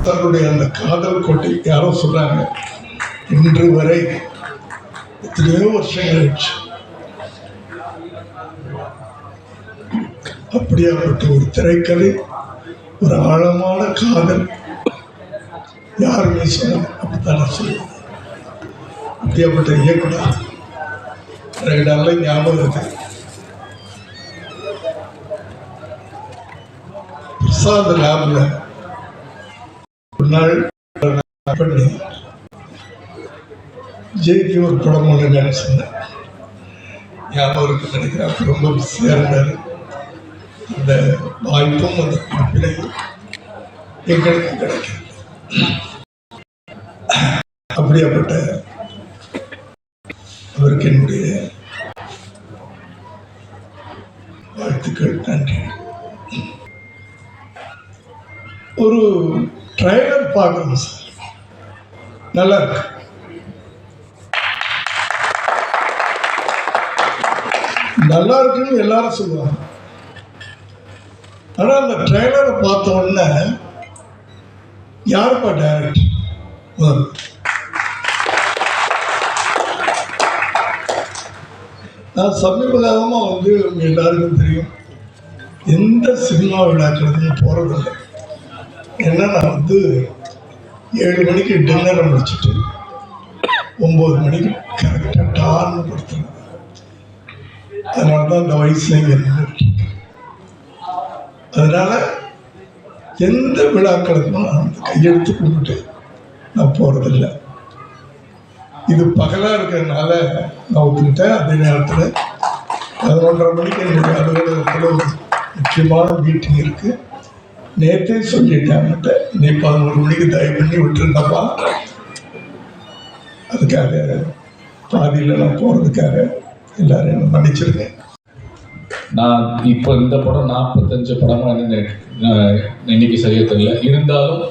தன்னுடைய அந்த காதல் கோட்டை யாரோ சொல்றாங்க, இன்று வரை எத்தனையோ வருஷங்கள் ஆயிடுச்சு. அப்படியாப்பட்ட ஒரு திரைக்கதை, ஒரு ஆழமான காதல் யாருமே சொன்னாங்க. அப்படித்தானே சொல்லுவாங்க. அப்படியாப்பட்ட இயக்குனர் எனக்கு நல்ல ஞாபகம் இருக்கு. பிரசாந்த் லேப்ல ஒரு நாள் பண்ணி ஜெயிக்கு ஒரு படம் ஒன்று நினைச்சிருந்தேன். ஞாபகம் இருக்கு நினைக்கிறேன். அப்போ ரொம்ப பிஸியாக இருந்தார். அந்த வாய்ப்பும் அந்த குறிப்பிடையும் எங்களுக்கு கிடைக்கும். அப்படியாப்பட்ட அவருக்கு என்னுடைய வாழ்த்துக்கள், நன்றி. ஒரு ட்ரைலர் பார்க்கணும் சார், நல்லா இருக்கு. நல்லா இருக்குன்னு எல்லாரும் சொல்லுவாங்க. ஆனால் அந்த ட்ரைலரை பார்த்த உடனே யாருப்பா டைரக்டர்? நான் சமீப காலமாக உங்க எல்லாருக்கும் தெரியும், எந்த சினிமா விழாக்களுக்கும் போகிறதில்லை. ஏன்னா நான் 7 மணிக்கு டின்னரை முடிச்சுட்டு 9 மணிக்கு கரெக்டாக டார்னு கொடுத்துருவேன். அதனால தான் இந்த வயசுல இங்கே நின்றுட்டு. அதனால எந்த விழாக்களுக்கும் நான் கையெழுத்து கும்பிட்டு நான் போகிறதில்லை. இது பகலாக இருக்கிறதுனால நான் ஒத்துக்கிட்டேன். அதே நேரத்தில் 11:30 மணிக்கு என்னுடைய அலுவலகத்தில் ஒரு முக்கியமான மீட்டிங் இருக்குது. நேற்றே சொல்லிட்டேன், நீ 11 மணிக்கு தயவு பண்ணி விட்டுருந்தப்பா. அதுக்காக பாதியில் நான் போகிறதுக்காக எல்லாரும் என்ன மன்னிச்சிருக்கேன். நான் இப்போ இந்த படம் 45 படமாக இன்னைக்கு சரியா தெரியல. இருந்தாலும்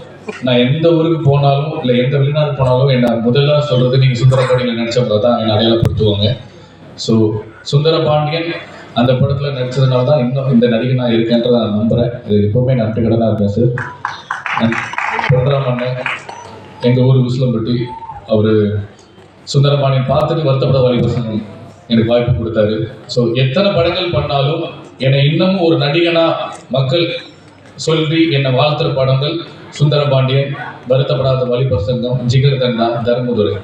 நான் எந்த ஊருக்கு போனாலும் இல்லை எந்த வெளிநாடு போனாலும் என்ன முதல்ல சொல்றது நீங்கள் சுந்தரபாண்டியன் நடிச்சப்போ தான் என்னை அடையாளப்படுத்துவாங்க. ஸோ சுந்தரபாண்டியன் அந்த படத்தில் நடித்ததுனால தான் இன்னும் இந்த நடிகனாக இருக்கேன்றதை நான் நம்புகிறேன். இது எப்போவுமே நன்றி கடனாக இருக்கேன் சார். பொன்ராம் அண்ணன் எங்கள் ஊர் உசிலம்பட்டி, அவர் சுந்தரபாண்டியன் பார்த்துட்டு வருத்தப்பட வாலிபர் எனக்கு வாய்ப்பு கொடுத்தாரு. ஸோ எத்தனை படங்கள் பண்ணாலும் என்னை இன்னமும் ஒரு நடிகனாக மக்கள் சொல்லி என்னை வாழ்த்துற படங்கள் சுந்தரபாண்டியன், வருத்தப்படாத வாலிபர் சங்கம், ஜிகர் தண்டா, தர்மதுரை.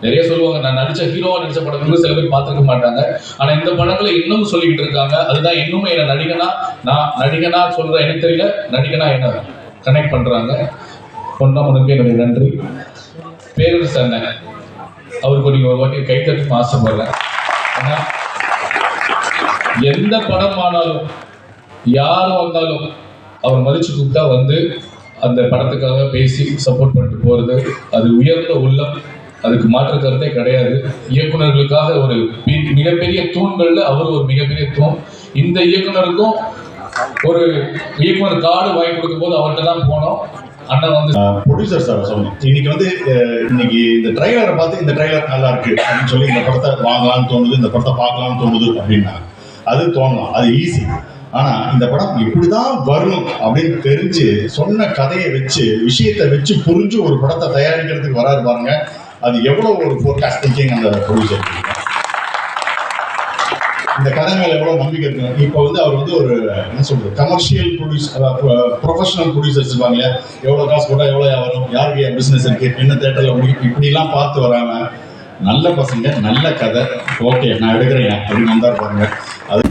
நிறைய சொல்லுவாங்க, நான் நடிச்ச ஹீரோவா நடிச்ச படங்கள் சில பேர் பார்த்துருக்க மாட்டாங்க. ஆனா இந்த படங்களை இன்னும் சொல்லிக்கிட்டு இருக்காங்க. அதுதான் இன்னும் என்ன நடிகனா, நான் நடிகனா சொல்ற எனக்கு தெரியல, நடிகனா என்ன கனெக்ட் பண்றாங்க. பொன்னமனுக்கு என்னுடைய நன்றி. பேரரசு அண்ணன், அவருக்கு நீங்க ஒரு வாட்டி கை தட்டுன்னு ஆசைப்படுறேன். ஆனா எந்த படம் ஆனாலும் யார் வந்தாலும் அவர் மதிச்சு கூப்பிட்டா அந்த படத்துக்காக பேசி சப்போர்ட் பண்ணிட்டு போறது, அது உயர்ந்த உள்ளம். அதுக்கு மாற்று கருத்தே கிடையாது. இயக்குநர்களுக்காக ஒரு மிகப்பெரிய தூண்கள்ல அவர் ஒரு மிகப்பெரிய தூண். இந்த இயக்குனருக்கும் ஒரு இயக்குனர் கார்டு வாங்கி கொடுக்கும் போது அவர்கிட்ட தான் போனோம். அண்ணன் ப்ரொடியூசர் சார் சொன்னோம், இன்னைக்கு இந்த ட்ரைலரை பார்த்து இந்த ட்ரைலர் நல்லா இருக்கு அப்படின்னு சொல்லி இந்த படத்தை வாங்கலாம்னு தோணுது, இந்த படத்தை பார்க்கலாம்னு தோணுது அப்படின்னா அது தோணலாம், அது ஈஸி. ஆனா இந்த படம் இப்படிதான் வரும் அப்படின்னு தெரிஞ்சு சொன்ன கதையை வச்சு விஷயத்தை வச்சு புரிஞ்சு ஒரு படத்தை தயாரிக்கிறதுக்கு வராது பாருங்க. அது எவ்வளவு ஒரு ஃபோர்காஸ்ட் திங்கிங் அந்த ப்ரொடியூசர். இந்த கதை மேல எவ்வளவு நம்பிக்கை இருக்கு. இப்போ அவர் ஒரு என்ன சொல்றது, கமர்ஷியல் ப்ரொஃபஷனல் ப்ரொடியூசர்ஸ் இருப்பாங்க. எவ்வளவு காசு போட்டா எவ்வளவு வரும், யாருக்கு பிசினஸ் இருக்கு, என்ன தேட்டர்ல முடியும், இப்படிலாம் பார்த்து வராம நல்ல பசங்க நல்ல கதை ஓகே நான் எடுக்கிறேன் அப்படின்னு வந்தாரு பாருங்க. அது